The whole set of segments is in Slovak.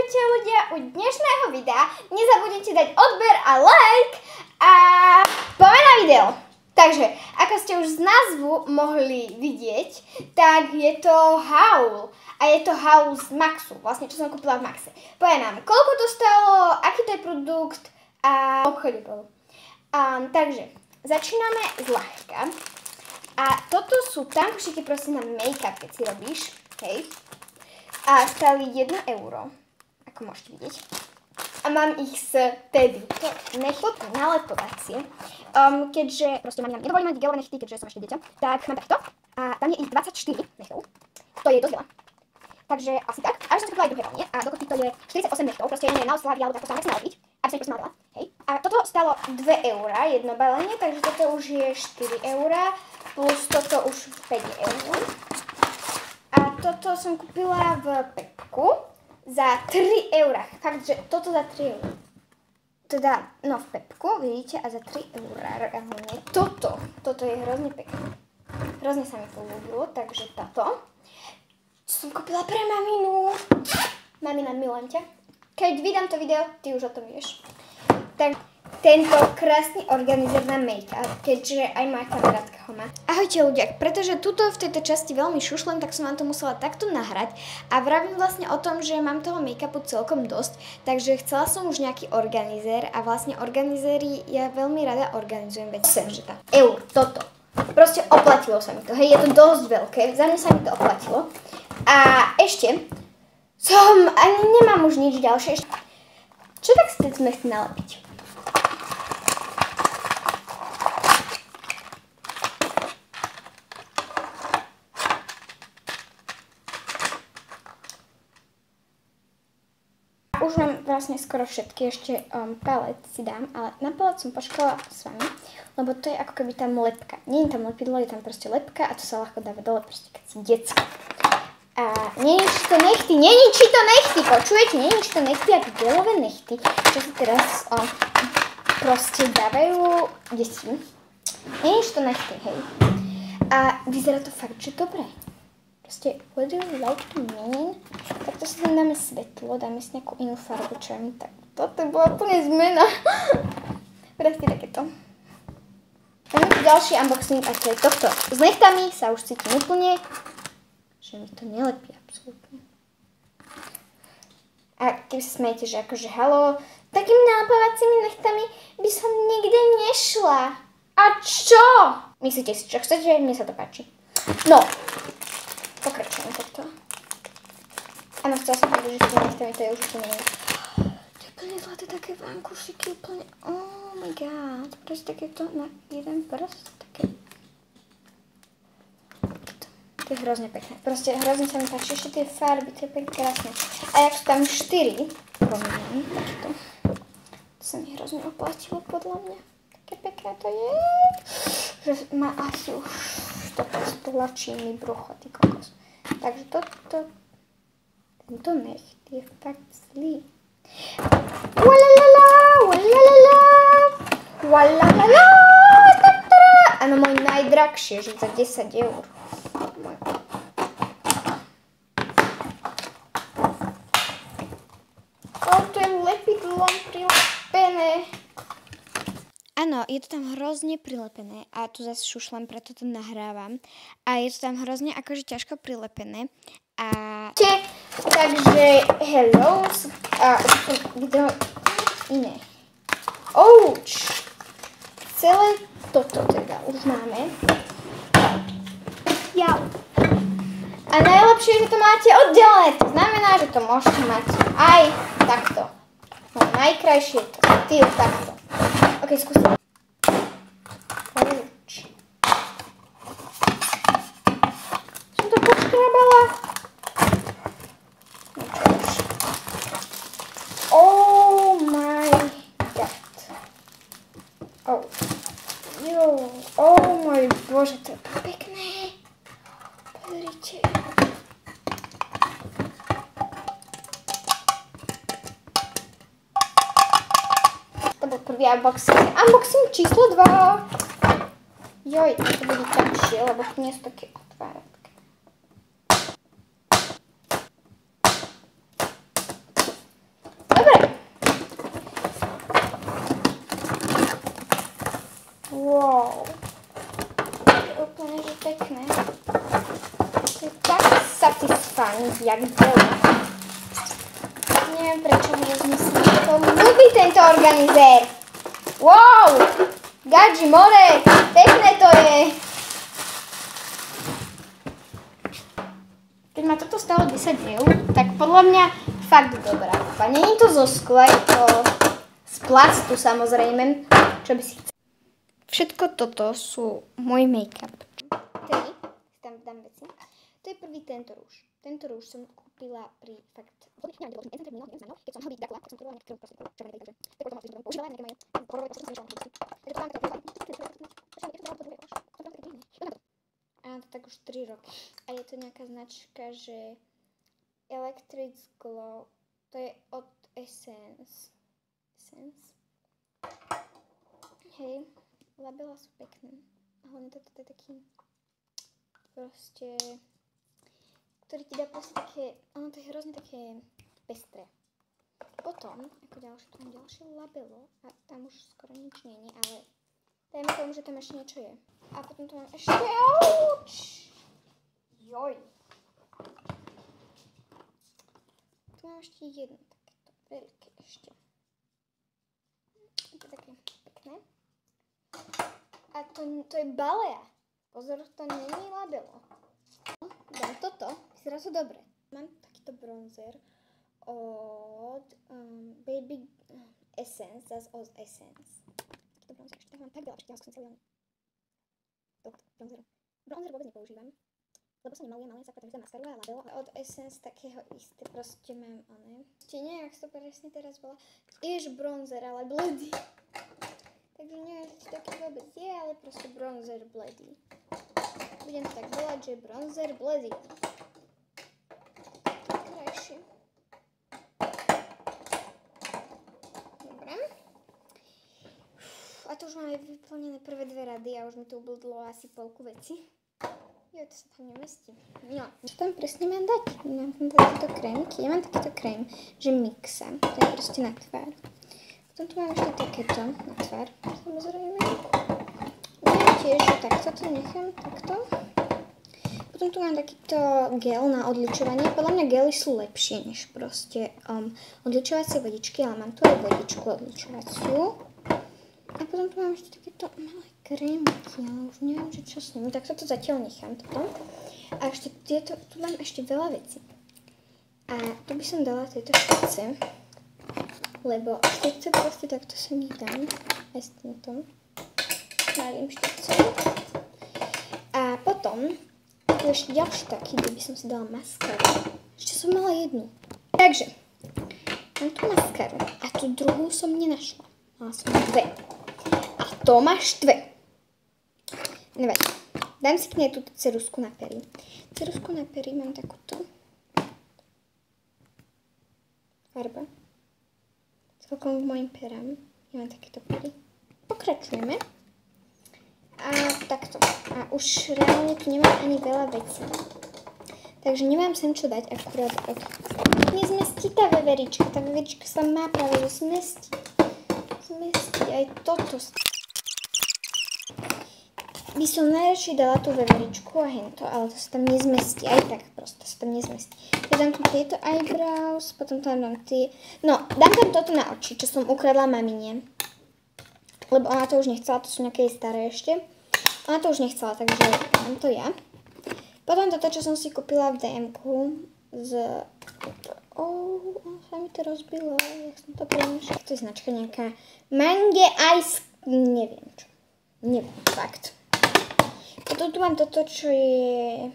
Ahojte ľudia, u dnešného videa nezabudnite dať odber a like a poďme na video. Takže, ako ste už z názvu mohli vidieť, tak je to haul. A je to haul z Maxu, vlastne čo som kúpila v Maxe. Poviem nám, koľko to stalo, aký to je produkt a obchode bol. Takže, začíname zľahka. A toto sú tampušiky prosím na make-up, keď si robíš, hej. A stali 1 euro, ako môžete vidieť. A mám ich z Tedy. To nechty nalepovacie. Keďže proste mám nedovolím mať gelové nechty, keďže som ešte dieťa, tak mám takto. A tam je ich 24 nechtov. To je dosť veľa. Takže asi tak. A už som si kúpila aj druhé balenie. A dokopy to je 48 nechtov. Proste jeden je na oslavy, alebo takto sa nechce nalepiť. Aby som ich proste mala veľa. Hej. A toto stalo 2 eurá, jedno balenie, takže toto už je 4 eurá. Plus toto už 5 eur. A toto som kúpila v Pepku za 3 eurá. Fakt, že toto za 3 eurá. Teda, no v Pepku, vidíte, a za 3 eurá. A hlavne toto je hrozne pekné. Hrozne sa mi to ľúbilo, takže toto. Som kúpila pre maminu. Mamina, milujem ťa. Keď vydám to video, ty už o tom vieš. Tak tento krásny organizer na make-up, keďže aj moja kamarátka ho má. Ahojte ľudia, pretože tuto v tejto časti veľmi šušlem, tak som vám to musela takto nahrať a vravím vlastne o tom, že mám toho make-upu celkom dosť, takže chcela som už nejaký organizer a vlastne organizery ja veľmi rada organizujem, veď sem, že tá eur, toto. Proste oplatilo sa mi to, hej, je to dosť veľké, za mňa sa mi to oplatilo. A ešte ani nemám už nič ďalšie. Čo tak sme chceli nalepiť? Už mám vlastne skoro všetky, ešte palet si dám, ale na palet som počkala s vami, lebo to je ako keby tam lepka. Nie je tam lepidlo, je tam proste lepka a to sa ľahko dáva dole, proste keď si decka. A neničí to nechty, počujete? Neničí to nechty a tie gelové nechty, čo sa teraz proste dávajú deti. Neničí to nechty, hej. A vyzerá to fakt, že dobre. Proste, what do you like to mean? Tak to si tam dáme svetlo, dáme si nejakú inú farbu, čo mi tak. Toto bola úplne zmena. Proste takéto. Máme tu ďalší unboxing a to je tohto. S nechtami sa už cítim úplne, že mi to nelepí absolútne. A keď sa smejete, že akože halo, takými nalepovacími nechtami by som nikde nešla. A čo? Myslíte si, čo chcete? Mne sa to páči. No. Pokračujem takto. Áno, chcela som povedať, že s tými nechtami to je už úplne iné. To je úplne zlaté také vankušiky, úplne, oh my god. Proste takéto na jeden prst, také. To je hrozne pekné. Proste hrozne sa mi páči, ešte tie farby, to je pekne krásne. A jak sú tam 4, pomínam, takto. To sa mi hrozne oplatilo podľa mňa. Také pekné to je. Že má asi už toto stlačí mi brucho, ty kokos. Takže tento necht je fakt zlý. Walalala, walalala, walalala, tatara. Áno, môj najdrahšie, že za 10 eur. To je lepidlom prilepené. Áno, je to tam hrozne prilepené a tu zase šušlem, preto to nahrávam. A je to tam hrozne akože ťažko prilepené. A takže hello a video iné. Ouch! Celé toto teda už máme. Jau. A najlepšie je, že to máte oddelené. To znamená, že to môžete mať aj takto. No najkrajšie je to štýl takto. Ok, skúsim. Som to počkrabala. Oh my god. Oh. Jo. Oh môj bože, to je pekné. Pozrite. To bol prvý unboxing. Unboxing číslo 2. Joj, to bude ťažšie, lebo tu nie sú také otvárátky. jak veľa. Neviem, prečo ho rozmyslím. To ľúbi tento organizér. Wow! Gadži more, pekné to je. Keď ma toto stalo 10 eur, tak podľa mňa fakt dobrá. A nie je to zo skla, je to z plastu samozrejme, čo by si chcel. Všetko toto sú môj make-up. Tam dám veci. To je prvý tento rúž. Tento rúž som kúpila pri fakt... Keď som ho vydakla, tak som to bola nejaký krv, červený, takže... Tak potom som používala nejaké moje... A to tak už 3 roky. A je to nejaká značka, že Electric Glow. To je od Essence. Hej, labela sú pekné. A hlavne toto je taký proste, ktorý ti dá proste také, ono to je hrozne také pestré. Potom, ako ďalšie, tu mám ďalšie labelo a tam už skoro nič nie je, ale dajme tomu, že tam ešte niečo je. A potom tu mám ešte, auč! Joj. Tu mám ešte jedno takéto veľké ešte. Je to také pekné. A to je balea. Pozor, to nie je labelo. Dám toto, vyzerá to dobre. Mám takýto bronzer od Baby Essence, zase od Essence. Takýto bronzer, ešte mám tak veľa, ešte som celý tohto bronzeru. Bronzer vôbec nepoužívam, lebo sa nemalujem, ale sa potom maskaru a labelo. Od Essence takého isté, proste mám one. Ešte neviem, ak to presne teraz bola. Tiež bronzer, ale bledý. Takže neviem, či taký vôbec je, ale proste bronzer bledý. Budem to tak volať, že bronzer bledý. Krajšie. Dobre. A to už máme vyplnené prvé 2 rady a už mi to ubludlo asi polku veci. Jo, to sa tam nemestí. No, čo tam presne mám dať? Mám tam takýto krémky. Ja mám takýto krém, že mixa. To je proste na tvár. Potom tu mám ešte takéto na tvár, samozrejme. Viem tiež, že takto to nechám, takto. Potom tu mám takýto gel na odličovanie. Podľa mňa gely sú lepšie než proste odličovacie vodičky, ale mám tu aj vodičku odličovaciu. A potom tu mám ešte takéto malé krémky, ale už neviem, že čo s nimi. Tak toto zatiaľ nechám toto. A ešte tieto, tu mám ešte veľa vecí. A tu by som dala tieto špice. Lebo štyce proste takto sa nedám aj s týmto malým štycom. A potom tu ešte ďalší taký, kde by som si dala maskaru. Ešte som mala jednu. Takže, mám tu maskaru a tú druhú som nenašla. Mala som 2. A to máš 2. Nevadí. Dám si k nej túto ceruzku na pery. Ceruzku na pery mám takúto. Farba. Celkom k mojim perám. Ja mám takéto pery. Pokračujeme. A takto. A už reálne tu nemám ani veľa vecí. Takže nemám sem čo dať akurát od... Nezmestí tá veverička. Tá veverička sa má práve zmestiť. Zmestiť aj toto. By som najradšej dala tú veveričku a hento, ale to sa tam nezmestí. Aj tak prosto sa tam nezmestí. Ja dám tu tieto eyebrows, potom tam dám tie... No, dám tam toto na oči, čo som ukradla mamine. Lebo ona to už nechcela, to sú nejaké staré ešte. Ona to už nechcela, takže dám to ja. Potom toto, čo som si kúpila v DM-ku z... sa mi to rozbilo, jak som to prenašla. To je značka nejaká Mange Ice... Neviem čo. Neviem, fakt. Potom tu mám toto, čo je...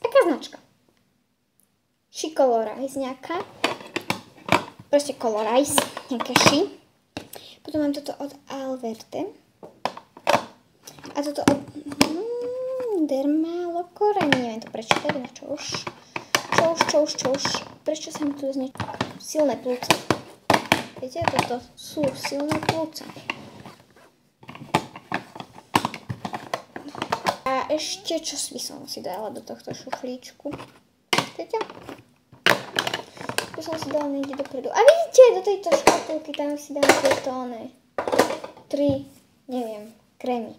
Taká značka. Colorize nejaká. Proste Colorize. Nejaká ši. Potom mám toto od Alverde. A toto od... Dermalocore. Neviem to prečítať, na čo už. Čo už. Prečo sa mi tu znie silné plúca? Viete, toto sú silné plúca. A ešte, čo by som si dala do tohto šuflíčku? Viete? To som si dala niekde dopredu. A vidíte, do tejto škatulky tam si dám tieto 3, neviem, krémy.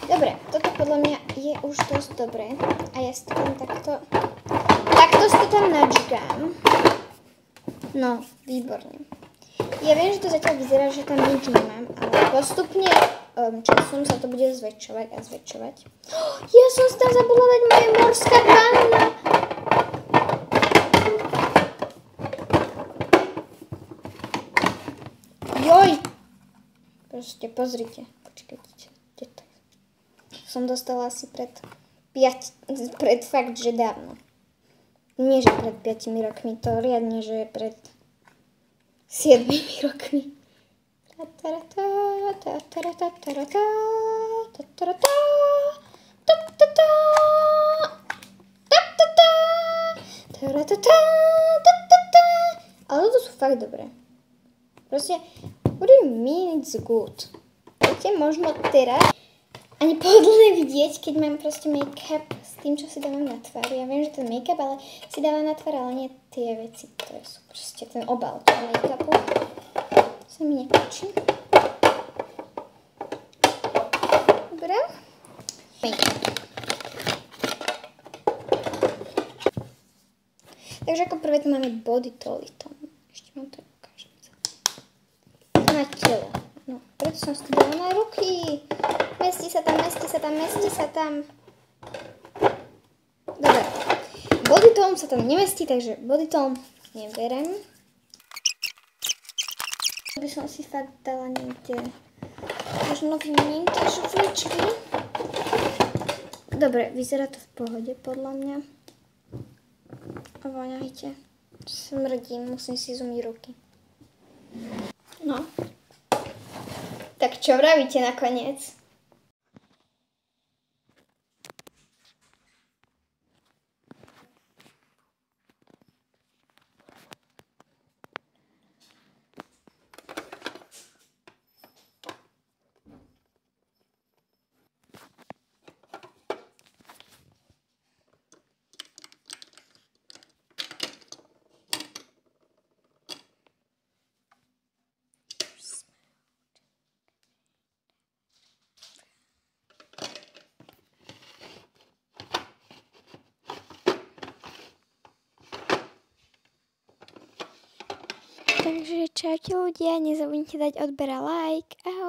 Dobre, toto podľa mňa je už dosť dobré. A ja si to tam takto tam načkám. No, výborne. Ja viem, že to zatiaľ vyzerá, že tam nič nemám, ale postupne časom sa to bude zväčšovať a zväčšovať. Ja som si tam zabudla dať moje morská panna. Joj! Proste, pozrite. Počkajte, kde to je? Som dostala asi pred fakt, že dávno. Nie, že pred 5 rokmi, to riadne, že pred 7 rokmi. Ale toto sú fakt dobré. Proste, what do you mean it's good? Viete, možno teraz ani pohodlné vidieť, keď mám proste make-up s tým, čo si dávam na tvár. Ja viem, že ten make-up, ale si dávam na tvár, ale nie tie veci, ktoré sú proste ten obal toho make-upu. To sa mi nepáči. Dobre. Make-up. Takže ako prvé tu máme body toliton. Ešte vám to ukážem. Na telo. No, preto som si dala na ruky. Mestí sa tam. Dobre. Body tone sa tam nemestí, takže body tone neberem. By som si fakt dala niekde možno vymenite žufličky. Dobre, vyzerá to v pohode podľa mňa. A voňajte. Smrdím, musím si zumyť ruky. No. Tak čo vravíte nakoniec? Takže čaute ľudia, nezabudnite dať odber a like. Ahoj.